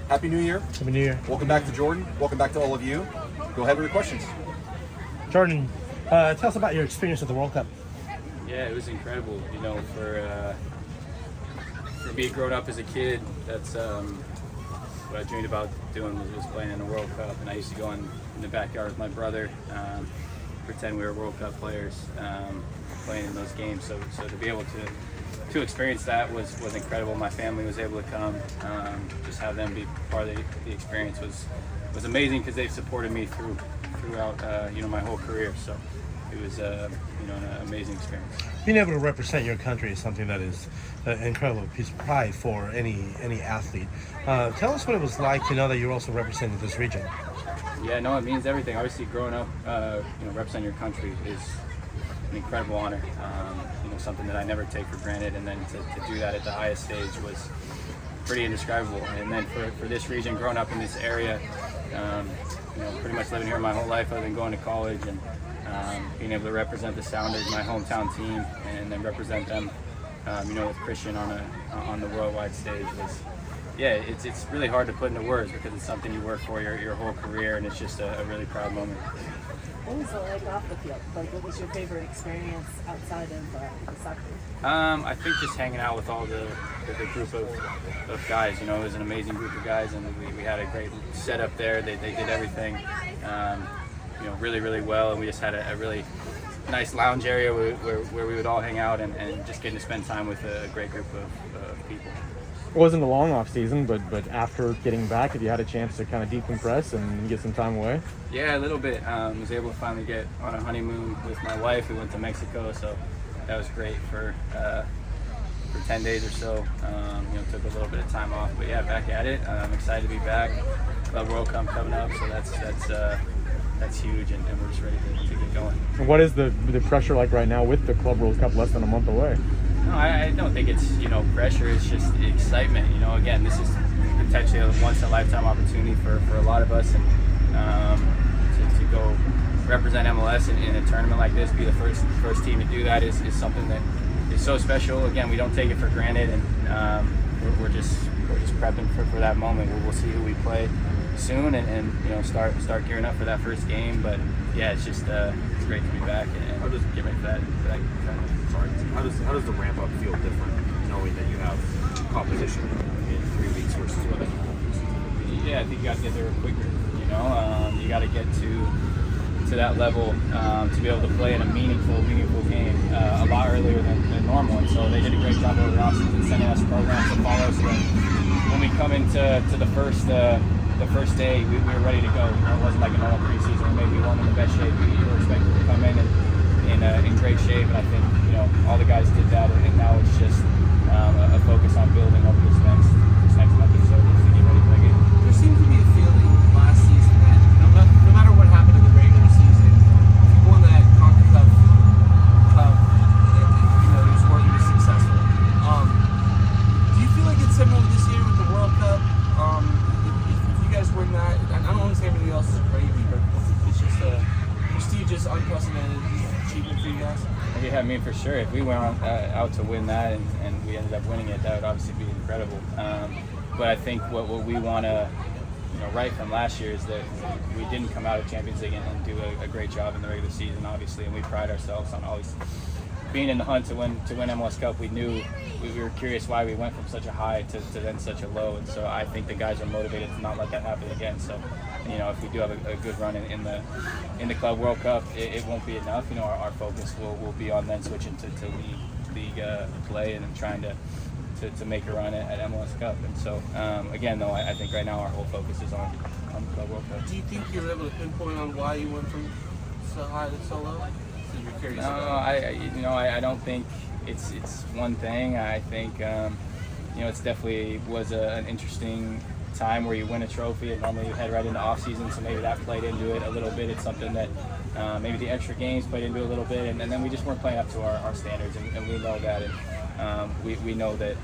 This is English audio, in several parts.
Happy New Year. Happy New Year. Welcome back to Jordan. Welcome back to all of you. Go ahead with your questions. Jordan, tell us about your experience at the World Cup. Yeah, it was incredible. You know, for me growing up as a kid, that's what I dreamed about doing was playing in a World Cup. And I used to go in the backyard with my brother, pretend we were World Cup players, playing in those games. So to be able to experience that was incredible. My family was able to come. Just have them be part of the experience was amazing because they've supported me throughout my whole career. So it was an amazing experience. Being able to represent your country is something that is an incredible piece of pride for any athlete. Tell us what it was like to know that you're also representing this region. Yeah, no, it means everything. Obviously, growing up, representing your country is an incredible honor. Something that I never take for granted, and then to do that at the highest stage was pretty indescribable. And then for this region, growing up in this area, pretty much living here my whole life, I've been going to college and being able to represent the Sounders, my hometown team, and then represent them, with Christian on the worldwide stage was, it's really hard to put into words because it's something you work for your whole career, and it's just a really proud moment. What was it like off the field? Like, what was your favorite experience outside of soccer? I think just hanging out with all the group of guys. You know, it was an amazing group of guys, and we had a great setup there. They did everything, really, really well, and we just had a really nice lounge area where we would all hang out and just getting to spend time with a great group of people. It wasn't a long off season, but after getting back, have you had a chance to kind of decompress and get some time away? Yeah, a little bit. Was able to finally get on a honeymoon with my wife. We went to Mexico, so that was great for 10 days or so. Took a little bit of time off, but yeah, back at it. I'm excited to be back. Club World Cup coming up, so that's huge, and we're just ready to get going. And what is the pressure like right now with the Club World Cup less than a month away? No, I don't think it's pressure. It's just excitement. Again, this is potentially a once-in-a-lifetime opportunity for a lot of us, and to go represent MLS in a tournament like this, be the first team to do that is something that is so special. Again, we don't take it for granted, and we're just prepping for that moment. We'll see who we play soon, and start gearing up for that first game. But yeah, it's just it's great to be back and we'll just get ready for that. Sorry. How does the ramp up feel different, knowing that you have competition in 3 weeks versus what? Yeah, I think you got to get there quicker. You got to get to that level to be able to play in a meaningful game a lot earlier than normal. And so they did a great job over the offseason sending us programs to follow. So that when we come into the first day, we were ready to go. It wasn't like a normal preseason. Maybe we weren't in the best shape. We were expected to come in great shape, and I think all the guys did that, and now it's just a focus on building over this next month or so to get ready for the game. There seemed to be a feeling last season that no matter what happened in the regular season, if you won that CONCACAF Cup, it was worth it was successful. Do you feel like it's similar this year with the World Cup? If you guys win that, I don't want to say everything else is gravy, but it's just a prestigious, unprecedented achievement for you guys? Yeah, I mean, for sure. If we went out to win that and we ended up winning it, that would obviously be incredible. But I think what we want to, right from last year is that we didn't come out of Champions League and do a great job in the regular season, obviously, and we pride ourselves on always being in the hunt to win MLS Cup. We knew we were curious why we went from such a high to then such a low, and so I think the guys are motivated to not let that happen again. So, if we do have a good run in the Club World Cup, it won't be enough. Our focus will be on then switching to league play and then trying to make a run at MLS Cup. And so, again, though, I think right now our whole focus is on the Club World Cup. Do you think you're able to pinpoint on why you went from so high to so low? So you're curious about I don't think it's one thing. I think it's definitely was an interesting time where you win a trophy and normally you head right into off season, so maybe that played into it a little bit. It's something that maybe the extra games played into it a little bit, and then we just weren't playing up to our standards, and we know that, and we know that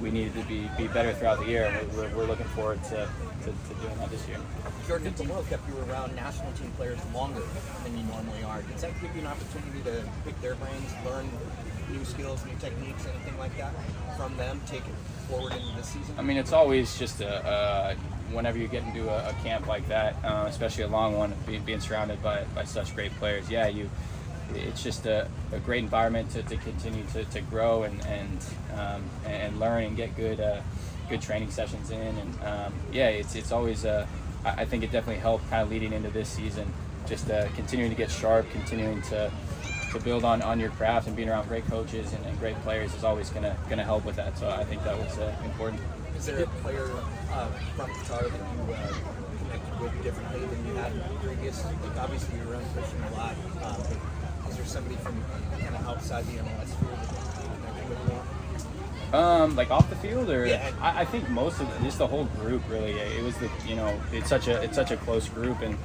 we needed to be better throughout the year, and we're looking forward to doing that this year. Jordan, at the World Cup, you were around national team players longer than you normally are. Does that give you an opportunity to pick their brains, learn new skills, new techniques, anything like that from them, take it forward into this season? I mean, it's always just whenever you get into a camp like that, especially a long one, being surrounded by such great players. Yeah, it's just a great environment to continue to grow and learn and get good training sessions in. And it's always I think it definitely helped kind of leading into this season, just continuing to get sharp, continuing to build on your craft, and being around great coaches and great players is always gonna help with that. So I think that was important. Is there a player from Qatar that you connected with differently than you had previous? Like obviously you're around Christian a lot, but is there somebody from kind of outside the MLS field that you connected with more? Like off the field, or Yeah. I think most of just the whole group really. It was it's such a close group, and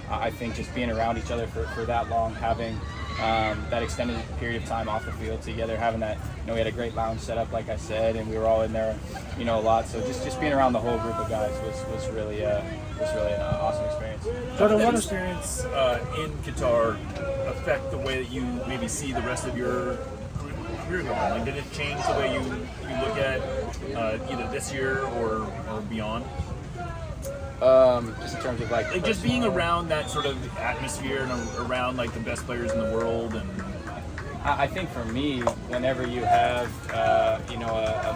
I think just being around each other for that long, having that extended period of time off the field together, having that, we had a great lounge set up, like I said, and we were all in there, a lot. So just being around the whole group of guys was really an awesome experience. Jordan, what experience in Qatar affect the way that you maybe see the rest of your career going? Like, did it change the way you look at either this year or beyond? Just in terms of like Just being around that sort of atmosphere and around like the best players in the world, and I think for me, whenever you have, a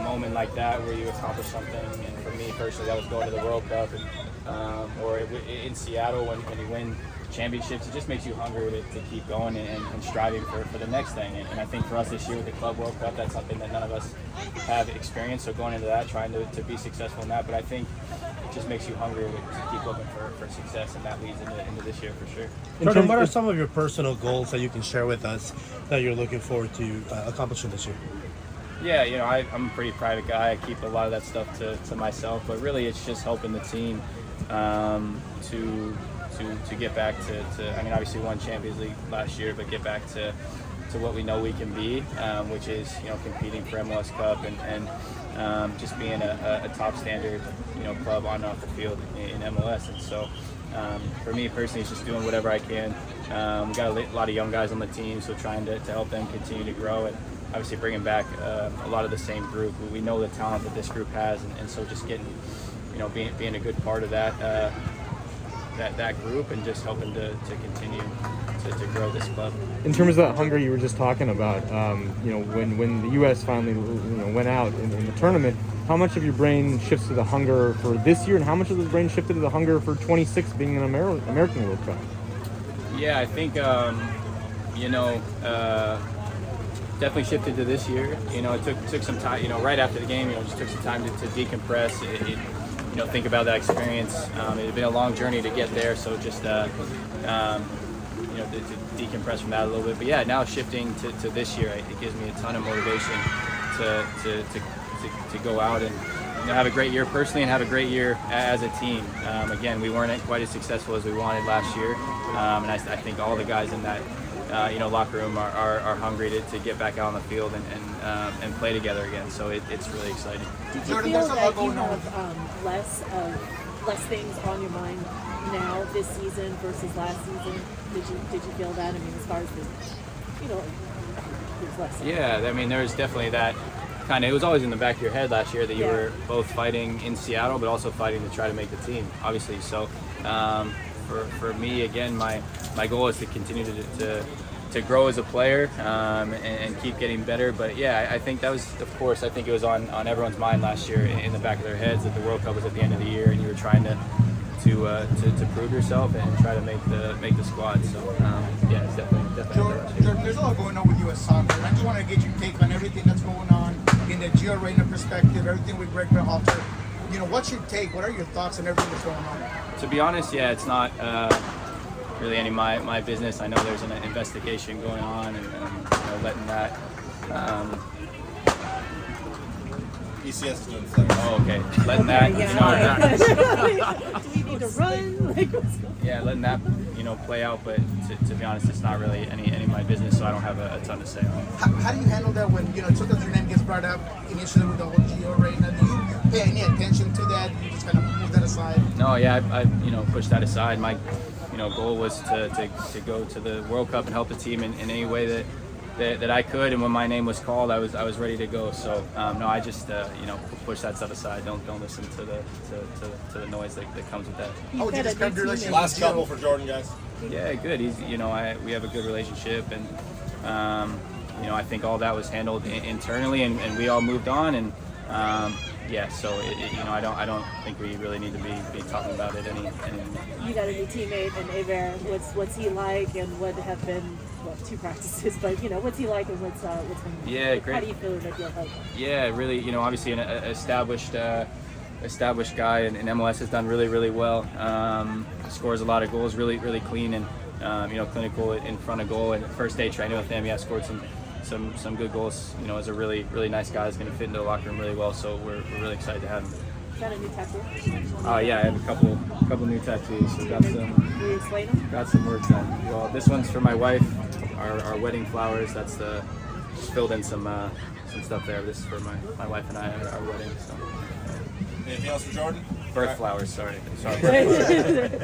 moment like that where you accomplish something, and for me personally, that was going to the World Cup, and, or in Seattle when you win championships, it just makes you hungry to keep going and striving for the next thing. And I think for us this year with the Club World Cup, that's something that none of us have experienced. So going into that, trying to be successful in that, but I think it just makes you hungry to keep looking for success, and that leads into this year for sure. Jordan, what are some of your personal goals that you can share with us that you're looking forward to accomplishing this year? Yeah, I'm a pretty private guy. I keep a lot of that stuff to myself, but really it's just helping the team to get back to I mean, obviously we won Champions League last year, but get back to what we know we can be, which is competing for MLS Cup and just being a top standard club on and off the field in MLS. And so for me personally, it's just doing whatever I can. We got a lot of young guys on the team, so trying to help them continue to grow, and obviously bringing back a lot of the same group. We know the talent that this group has, and so just getting being a good part of that group, and just helping to continue to grow this club. In terms of that hunger you were just talking about, when the U.S. finally went out in the tournament, how much of your brain shifts to the hunger for this year, and how much of the brain shifted to the hunger for 26 being an American World Cup? Yeah, I think definitely shifted to this year. It took some time. Right after the game, just took some time to decompress. Think about that experience. It had been a long journey to get there, so just to decompress from that a little bit. But yeah, now shifting to this year, it gives me a ton of motivation to go out and have a great year personally, and have a great year as a team. Again, we weren't quite as successful as we wanted last year, and I think all the guys in that locker room are hungry to get back out on the field and play together again. So it's really exciting. Did you feel that you have less things on your mind now this season versus last season? Did you feel that? I mean, as far as there's less. Yeah, I mean, there was definitely that kind of. It was always in the back of your head last year that you were both fighting in Seattle, but also fighting to try to make the team, obviously. So for me, again, my goal is to continue to grow as a player and keep getting better. But yeah, I think that was, of course, I think it was on everyone's mind last year, in the back of their heads, that the World Cup was at the end of the year, and you were trying to prove yourself and try to make the squad. So yeah, it's definitely. Jordan, there's a lot going on with U.S. soccer, and I just want to get your take on everything that's going on in the Gio Reyna perspective, everything with Greg Berhalter. What's your take? What are your thoughts on everything that's going on? To be honest, yeah, it's not really any of my business. I know there's an investigation going on, and letting that. ECS is doing flares. Oh, okay. Letting that. Do we need to run? Letting that play out. But to be honest, it's not really any of my business, so I don't have a ton to say on it. How do you handle that when sometimes your name gets brought up initially with the whole Gio Reyna? Do you pay any attention to that? You just kind of move that aside? No, yeah, I pushed that aside. My goal was to go to the World Cup and help the team in any way that I could, and when my name was called, I was ready to go. So no, I just push that stuff aside. Don't listen to the noise that comes with that. How would you describe your relationship Last with Gio? couple for Jordan, guys. Yeah, good. He's we have a good relationship, and I think all that was handled internally, and we all moved on, and so I don't think we really need to be talking about it anymore. You got a new teammate in Aver. What's he like, and what have been 2 practices? But what's he like, and what's been? Yeah, great. How do you feel that you'll help? Yeah, really. Obviously an established guy in MLS, has done really, really well. Scores a lot of goals, really, really clean, and clinical in front of goal. And first day training with him, scored some good goals. Is a really, really nice guy. He's going to fit into the locker room really well. So we're really excited to have him. Got a new tattoo? Yeah, I have a couple new tattoos. So got Will you explain them? got some work done. Well, this one's for my wife. Our wedding flowers. That's filled in some stuff there. This is for my wife and I, our wedding. So. Anything else for Jordan? Birth flowers. Sorry. Birth flowers.